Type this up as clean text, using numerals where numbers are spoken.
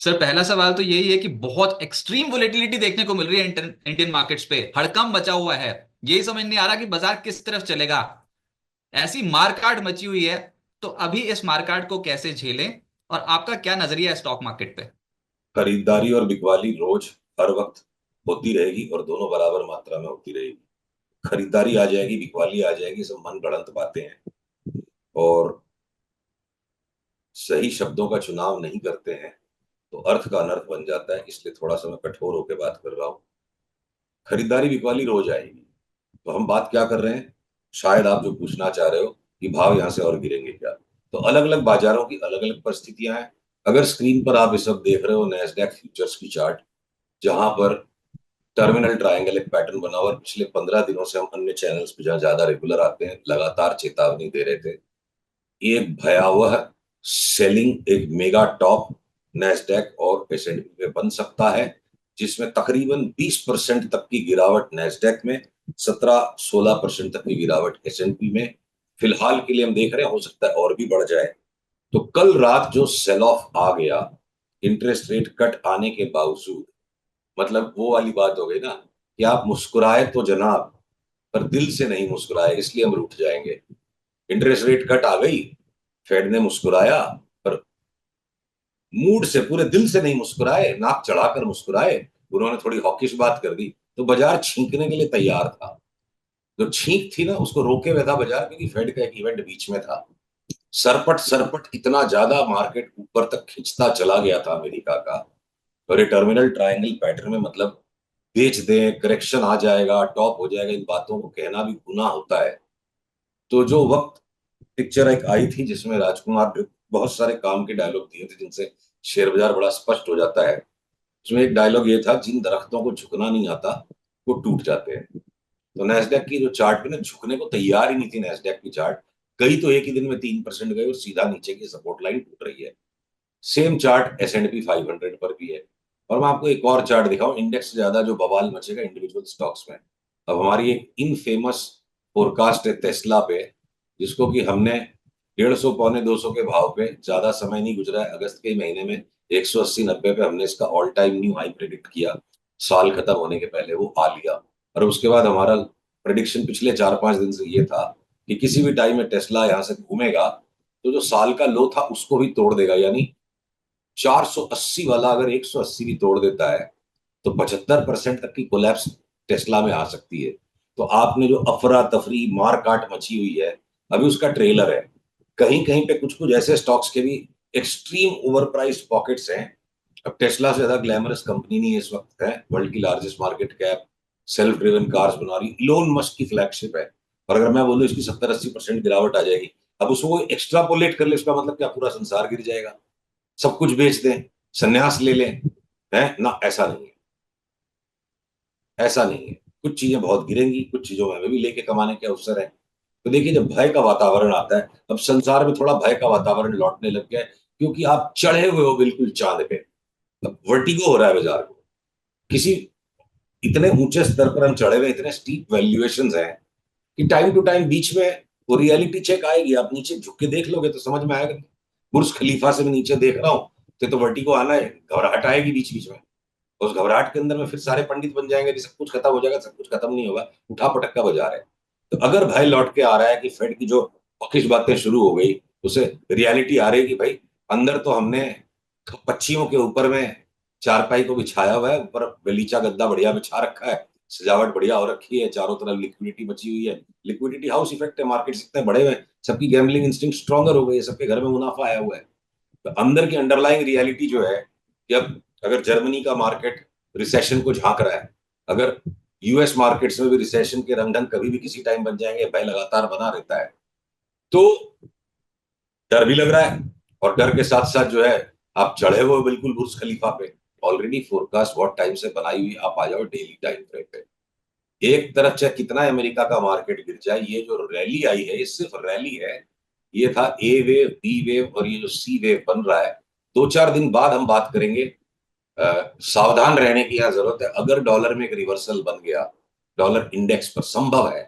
Sir पहला सवाल तो यही है कि बहुत एक्सट्रीम वोलेटिलिटी देखने को मिल रही है इंडियन मार्केट्स पे। हड़कंप मचा हुआ है। यही समझ नहीं आ रहा कि बाजार किस तरफ चलेगा। ऐसी मारकाट मची हुई है। तो अभी इस मारकाट को कैसे झेलें? और आपका क्या नजरिया है स्टॉक मार्केट पे? खरीदारी और बिकवाली रोज हर वक्त होती रहेगी और दोनों बराबर मात्रा में होती रहेगी। खरीदारी आ जाएगी, बिकवाली आ जाएगी, सब मन गढ़ंत बातें हैं और सही शब्दों का चुनाव नहीं करते हैं तो अर्थ का अनर्थ बन जाता है। इसलिए थोड़ा सा मैं कठोर होकर बात कर रहा हूँ। खरीदारी बिकवाली रोज आएगी। तो हम बात क्या कर रहे हैं, शायद आप जो पूछना चाह रहे हो कि भाव यहां से और गिरेंगे क्या। तो अलग अलग बाजारों की अलग अलग परिस्थितियां हैं। अगर स्क्रीन पर आप ये सब देख रहे हो नैस्डैक फ्यूचर्स की चार्ट, जहां पर टर्मिनल ट्रायंगल एक पैटर्न बना हुआ और पिछले 15 दिनों से हम अन्य चैनल्स पे जहां ज्यादा रेगुलर आते हैं लगातार चेतावनी दे रहे थे। एक भयावह सेलिंग, एक मेगा टॉप नैस्डैक और एसएनपी पे बन सकता है, जिसमें तकरीबन 20% तक की गिरावट नैस्डैक में, 17-16% तक की गिरावट एसएनपी में। फिलहाल के लिए हम देख रहे हैं, हो सकता है और भी बढ़ जाए। तो कल रात जो सेल ऑफ आ गया इंटरेस्ट रेट कट आने के बावजूद, मतलब वो वाली बात हो गई ना कि आप मुस्कुराए तो जनाब, पर दिल से नहीं मुस्कुराए इसलिए हम रूठ जाएंगे। इंटरेस्ट रेट कट आ गई, फेड ने मुस्कुराया, पर मूड से, पूरे दिल से नहीं मुस्कुराए, नाक चढ़ाकर मुस्कुराए। उन्होंने थोड़ी हॉकिश बात कर दी तो बाजार छींकने के लिए तैयार था। जो छींक थी ना उसको रोके हुए था बाजार, क्योंकि फेड का एक इवेंट बीच में था। सरपट सरपट इतना ज्यादा मार्केट ऊपर तक खिंचता चला गया था अमेरिका का। और ये टर्मिनल ट्रायंगल पैटर्न में मतलब बेच दें, करेक्शन आ जाएगा, टॉप हो जाएगा, इन बातों को कहना भी गुनाह होता है। तो जो वक्त पिक्चर एक आई थी जिसमें राजकुमार ने बहुत सारे काम के डायलॉग दिए थे जिनसे शेयर बाजार बड़ा स्पष्ट हो जाता है। उसमें एक डायलॉग ये था, जिन दरख्तों को झुकना नहीं आता वो टूट जाते हैं। तो नैस्डैक की जो चार्ट पे ना झुकने को तैयार ही नहीं थी नैस्डैक की चार्ट। गई तो एक ही दिन में 3% गई और सीधा नीचे की सपोर्ट लाइन टूट रही है। सेम चार्ट S&P 500 पर भी है। और मैं आपको एक और चार्ट दिखाऊं, इंडेक्स से ज्यादा जो बवाल मचेगा इंडिविजुअल स्टॉक्स में। अब हमारी एक इनफेमस फोरकास्ट है टेस्ला पे, जिसको कि हमने 150 पौने 200 के भाव पे, ज्यादा समय नहीं गुजरा है, अगस्त के महीने में 180-90 पे हमने इसका all time new high predict किया। साल खत्म होने के पहले वो आ लिया। और उसके बाद हमारा प्रेडिक्शन पिछले 4-5 दिन से ये था कि किसी भी टाइम में टेस्ला यहां से घूमेगा तो जो साल का लो था उसको भी तोड़ देगा। यानी 480 वाला अगर 180 भी तोड़ देता है तो 75% तक की कोलैप्स टेस्ला में आ सकती है। तो आपने जो अफरा तफरी मार काट मची हुई है, अभी उसका ट्रेलर है। कहीं कहीं पे कुछ कुछ ऐसे स्टॉक्स के भी एक्सट्रीम ओवर प्राइस पॉकेट्स हैं। अब टेस्ला से ज्यादा ग्लैमरस कंपनी नहीं इस वक्त है, वर्ल्ड की largest market cap, self driven cars बना रही, इलोन मस्क की फ्लैगशिप है। और अगर मैं बोलूं इसकी 70-80% गिरावट आ जाएगी, अब उसको एक्स्ट्रापोलेट कर ले, उसका मतलब क्या पूरा संसार गिर जाएगा, सब कुछ बेच दें, संन्यास ले लें? है ना, ऐसा नहीं है। ऐसा नहीं है। कुछ चीजें बहुत गिरेंगी, कुछ चीजों में हमें भी लेके कमाने के अवसर है। तो देखिए, जब भय का वातावरण आता है, अब संसार में थोड़ा भय का वातावरण लौटने लग गया है, क्योंकि आप चढ़े हुए हो बिल्कुल चांद पे। अब वर्टिगो हो रहा है बाजार को। किसी इतने ऊंचे स्तर पर हम चढ़े हुए, इतने स्टीप वैल्यूएशन हैं कि टाइम टू टाइम बीच में वो रियलिटी चेक आएगी। आप नीचे झुक के देख लोगे तो समझ में आएगा। बुर्ज खलीफा से मैं नीचे देख रहा हूँ तो वर्टिगो आना है, घबराहट आएगी बीच बीच में। उस घबराहट के अंदर में फिर सारे पंडित बन जाएंगे कि सब कुछ खत्म हो जाएगा, सब कुछ खत्म नहीं होगा, उठा पटक का बाजार है। तो अगर भय लौट के आ रहा है कि फेड की जो हॉकिश बातें शुरू हो गई, उसे रियलिटी आ रही है कि भाई अंदर तो हमने पच्चियों के ऊपर में चारपाई को बिछाया हुआ है, ऊपर गलीचा गद्दा बढ़िया बिछा रखा है, सजावट बढ़िया हो रखी है, चारों तरफ लिक्विडिटी बची हुई है। लिक्विडिटी हाउस इफेक्ट है, मार्केट इतने बड़े हुए हैं, सबकी गैम्बलिंग इंस्टिंक्ट स्ट्रॉन्गर हो गई है, सबके घर में मुनाफा आया हुआ है। तो अंदर की अंडरलाइंग रियलिटी जो है कि अब अगर जर्मनी का मार्केट रिसेशन को झांक रहा है, अगर यूएस मार्केट्स में भी रिसेशन के रंगढंग कभी भी किसी टाइम बन जाएंगे, भय लगातार बना रहता है। तो डर भी लग रहा है। और डर के साथ साथ जो है, आप चढ़े हुए बिल्कुल बुर्ज खलीफा पे। ऑलरेडी फोरकास्ट बहुत टाइम से बनाई हुई, आप आ जाओ डेली टाइम फ्रेम पे। एक तरफ चाहे कितना अमेरिका का मार्केट गिर जाए, ये जो रैली आई है ये सिर्फ रैली है। ये था ए वेव, बी वेव और ये जो सी वेव बन रहा है। 2-4 दिन बाद हम बात करेंगे। सावधान रहने की यहाँ जरूरत है। अगर डॉलर में एक रिवर्सल बन गया, डॉलर इंडेक्स पर संभव है,